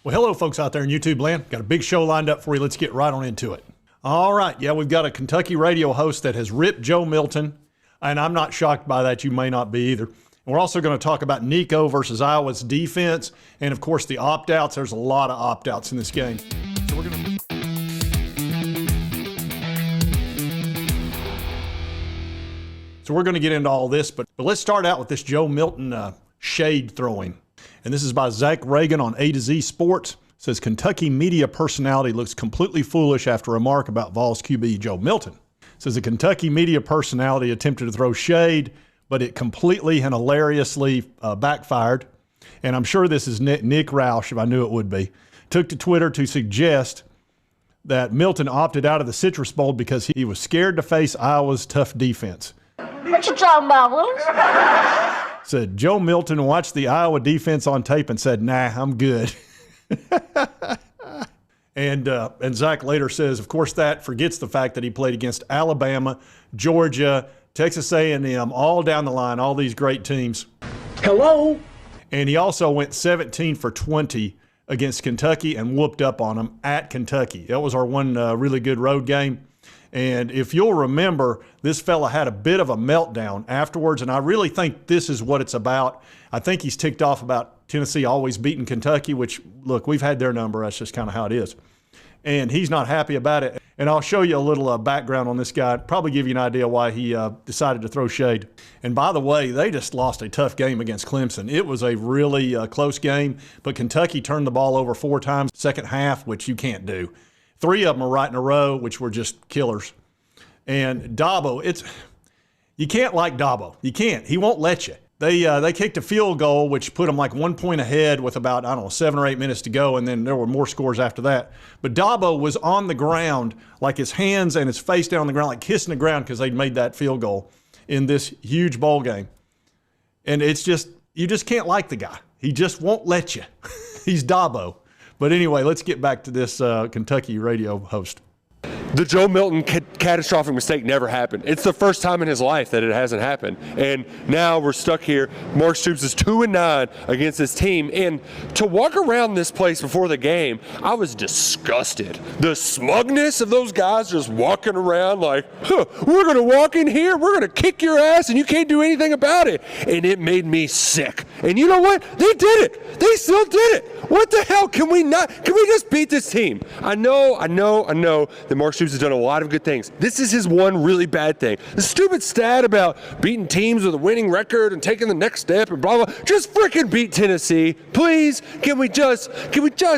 Well, hello, folks out there in YouTube land. Got a big show lined up for you. Let's get right on into it. All right. Yeah, we've got a Kentucky radio host that has ripped Joe Milton, and I'm not shocked by that. You may not be either. And we're also going to talk about Nico versus Iowa's defense, and, of course, the opt-outs. There's a lot of opt-outs in this game. So we're going to get into all this, but let's start out with this Joe Milton shade throwing. And this is by Zach Reagan on A to Z Sports. It says, Kentucky media personality looks completely foolish after a remark about Vols QB Joe Milton. It says a Kentucky media personality attempted to throw shade, but it completely and hilariously backfired. And I'm sure this is Nick Roush, if I knew it would be, took to Twitter to suggest that Milton opted out of the Citrus Bowl because he was scared to face Iowa's tough defense. What you talking about, Willis? Said Joe Milton watched the Iowa defense on tape and said, nah, I'm good. And Zach later says, of course, that forgets the fact that he played against Alabama, Georgia, Texas A&M, all down the line, all these great teams. Hello? And he also went 17 for 20 against Kentucky and whooped up on them at Kentucky. That was our one really good road game. And if you'll remember, this fella had a bit of a meltdown afterwards, and I really think this is what it's about. I think he's ticked off about Tennessee always beating Kentucky, which, look, we've had their number. That's just kind of how it is. And he's not happy about it. And I'll show you a little background on this guy, probably give you an idea why he decided to throw shade. And by the way, they just lost a tough game against Clemson. It was a really close game, but Kentucky turned the ball over 4 times second half, which you can't do. 3 of them are right in a row, which were just killers. And Dabo, you can't like Dabo. You can't. He won't let you. They kicked a field goal, which put them like 1 point ahead with about, 7 or 8 minutes to go, and then there were more scores after that. But Dabo was on the ground, like his hands and his face down on the ground, like kissing the ground because they'd made that field goal in this huge bowl game. And it's just, you just can't like the guy. He just won't let you. He's Dabo. But anyway, let's get back to this Kentucky radio host. The Joe Milton catastrophic mistake never happened. It's the first time in his life that it hasn't happened. And now we're stuck here. Mark Stoops is 2-9 against this team. And to walk around this place before the game, I was disgusted. The smugness of those guys just walking around like, we're going to walk in here, we're going to kick your ass, and you can't do anything about it. And it made me sick. And you know what? They did it. They still did it. What the hell? Can we just beat this team? I know that Mark Stoops has done a lot of good things. This is his one really bad thing. The stupid stat about beating teams with a winning record and taking the next step and blah, blah. Just freaking beat Tennessee. Please, can we just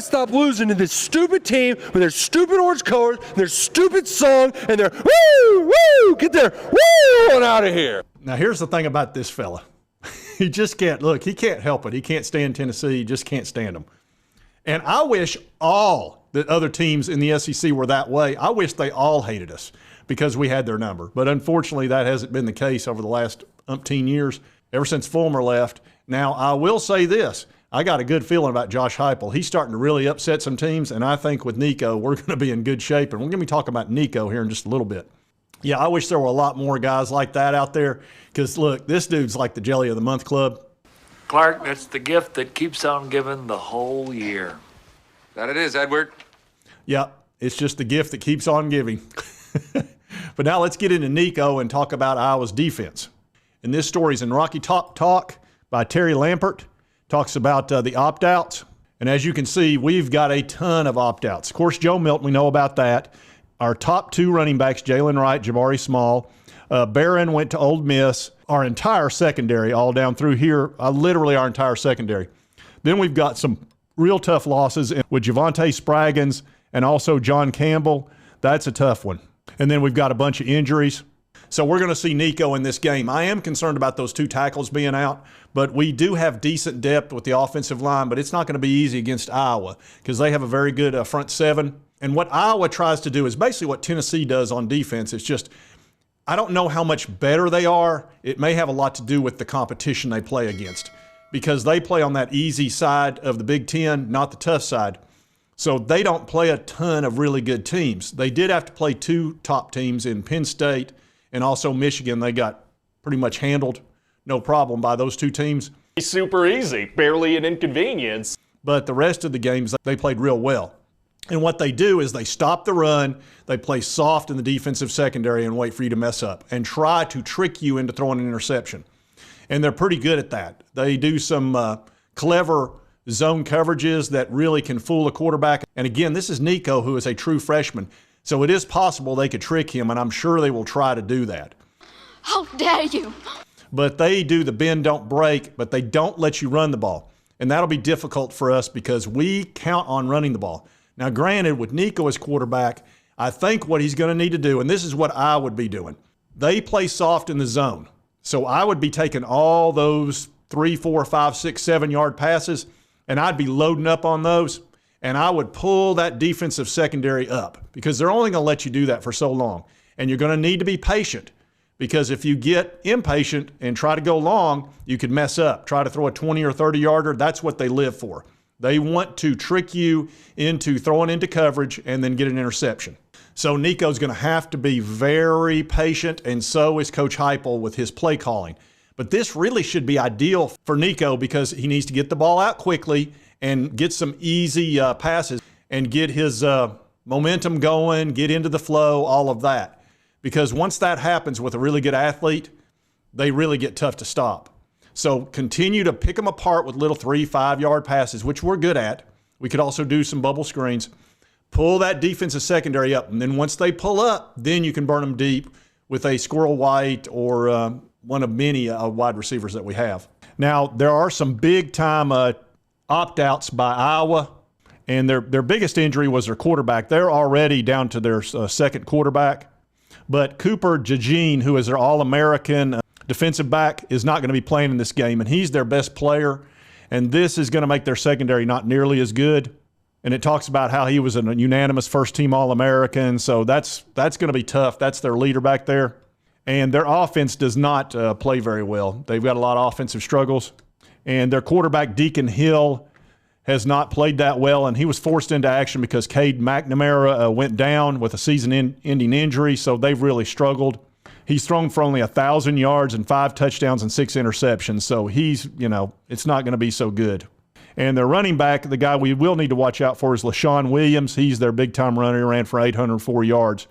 stop losing to this stupid team with their stupid orange colors, and their stupid song, and their woo, get their woo on out of here. Now, here's the thing about this fella. He just can't, look, he can't help it. He can't stand Tennessee. He just can't stand them. And I wish all the other teams in the SEC were that way. I wish they all hated us because we had their number. But unfortunately, that hasn't been the case over the last umpteen years, ever since Fulmer left. Now, I will say this. I got a good feeling about Josh Heupel. He's starting to really upset some teams, and I think with Nico, we're going to be in good shape. And we're going to be talking about Nico here in just a little bit. Yeah, I wish there were a lot more guys like that out there because, look, this dude's like the Jelly of the Month Club. Clark, that's the gift that keeps on giving the whole year. That it is, Edward. Yeah, it's just the gift that keeps on giving. But now let's get into Nico and talk about Iowa's defense. And this story's in Rocky Top Talk by Terry Lampert. Talks about the opt-outs. And as you can see, we've got a ton of opt-outs. Of course, Joe Milton, we know about that. Our top 2 running backs, Jalen Wright, Jabari Small. Barron went to Ole Miss. Our entire secondary, all down through here, literally our entire secondary. Then we've got some real tough losses with Javonte Spraggins and also John Campbell. That's a tough one. And then we've got a bunch of injuries. So we're going to see Nico in this game. I am concerned about those 2 tackles being out, but we do have decent depth with the offensive line, but it's not going to be easy against Iowa because they have a very good front 7. And what Iowa tries to do is basically what Tennessee does on defense. It's just, I don't know how much better they are. It may have a lot to do with the competition they play against because they play on that easy side of the Big Ten, not the tough side. So they don't play a ton of really good teams. They did have to play 2 top teams in Penn State and also Michigan. They got pretty much handled, no problem, by those 2 teams. Super easy, barely an inconvenience. but the rest of the games, they played real well. And what they do is they stop the run, they play soft in the defensive secondary and wait for you to mess up and try to trick you into throwing an interception. And they're pretty good at that. They do some clever zone coverages that really can fool a quarterback. And again, this is Nico, who is a true freshman. So it is possible they could trick him, and I'm sure they will try to do that. How dare you! But they do the bend, don't break, but they don't let you run the ball. And that'll be difficult for us because we count on running the ball. Now, granted, with Nico as quarterback, I think what he's going to need to do, and this is what I would be doing, they play soft in the zone. So I would be taking all those 3, 4, 5, 6, 7-yard passes, and I'd be loading up on those, and I would pull that defensive secondary up because they're only going to let you do that for so long. And you're going to need to be patient because if you get impatient and try to go long, you could mess up. Try to throw a 20 or 30-yarder. That's what they live for. They want to trick you into throwing into coverage and then get an interception. So Nico's going to have to be very patient, and so is Coach Heupel with his play calling. But this really should be ideal for Nico because he needs to get the ball out quickly and get some easy passes and get his momentum going, get into the flow, all of that. Because once that happens with a really good athlete, they really get tough to stop. So continue to pick them apart with little 3, 5-yard passes, which we're good at. We could also do some bubble screens. Pull that defensive secondary up, and then once they pull up, then you can burn them deep with a Squirrel White or one of many wide receivers that we have. Now, there are some big-time opt-outs by Iowa, and their biggest injury was their quarterback. They're already down to their second quarterback, but Cooper DeJean, who is their All-American defensive back, is not going to be playing in this game, and he's their best player, and this is going to make their secondary not nearly as good. And it talks about how he was a unanimous first-team All-American, so that's going to be tough. That's their leader back there. And their offense does not play very well. They've got a lot of offensive struggles. And their quarterback, Deacon Hill, has not played that well, and he was forced into action because Cade McNamara went down with a season-ending injury, so they've really struggled. He's thrown for only 1,000 yards and 5 touchdowns and 6 interceptions, so he's, it's not going to be so good. And their running back, the guy we will need to watch out for is LaShawn Williams. He's their big-time runner. He ran for 804 yards.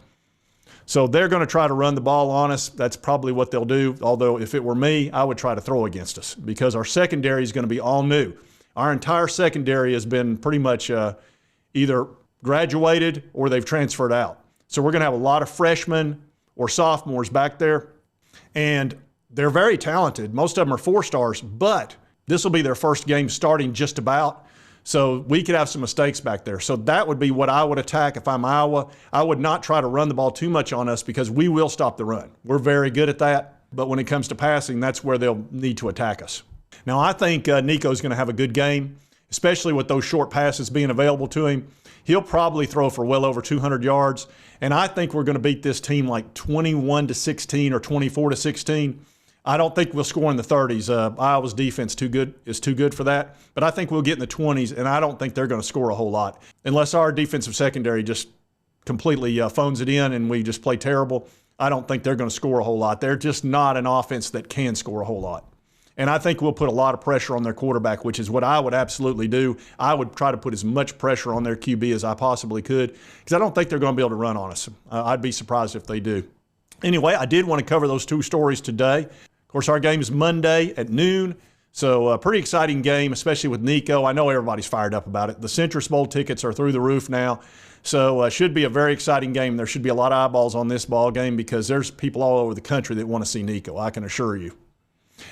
So they're going to try to run the ball on us. That's probably what they'll do, although if it were me, I would try to throw against us because our secondary is going to be all new. Our entire secondary has been pretty much either graduated or they've transferred out. So we're going to have a lot of freshmen or sophomores back there, and they're very talented. Most of them are 4-stars, but this will be their first game starting just about, so we could have some mistakes back there. So that would be what I would attack if I'm Iowa. I would not try to run the ball too much on us because we will stop the run. We're very good at that, but when it comes to passing, that's where they'll need to attack us. Now, I think Nico's going to have a good game, especially with those short passes being available to him. He'll probably throw for well over 200 yards, and I think we're going to beat this team like 21-16 or 24-16. I don't think we'll score in the 30s. Iowa's defense is too good for that. But I think we'll get in the 20s, and I don't think they're going to score a whole lot. Unless our defensive secondary just completely phones it in and we just play terrible, I don't think they're going to score a whole lot. They're just not an offense that can score a whole lot. And I think we'll put a lot of pressure on their quarterback, which is what I would absolutely do. I would try to put as much pressure on their QB as I possibly could because I don't think they're going to be able to run on us. I'd be surprised if they do. Anyway, I did want to cover those 2 stories today. Of course, our game is Monday at noon, so a pretty exciting game, especially with Nico. I know everybody's fired up about it. The Citrus Bowl tickets are through the roof now, so it should be a very exciting game. There should be a lot of eyeballs on this ball game because there's people all over the country that want to see Nico, I can assure you.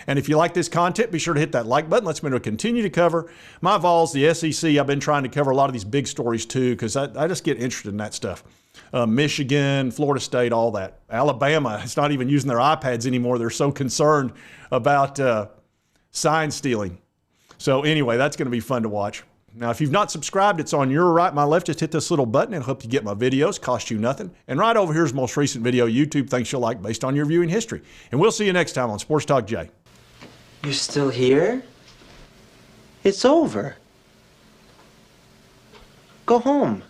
And if you like this content, be sure to hit that like button. Let's continue to cover my Vols, the SEC. I've been trying to cover a lot of these big stories too because I just get interested in that stuff. Michigan, Florida State, all that. Alabama is not even using their iPads anymore. They're so concerned about sign stealing. So anyway, that's going to be fun to watch. Now, if you've not subscribed, it's on your right, my left. Just hit this little button. It'll help you get my videos. Cost you nothing. And right over here's the most recent video YouTube thinks you'll like based on your viewing history. And we'll see you next time on Sports Talk Jay. You're still here? It's over. Go home.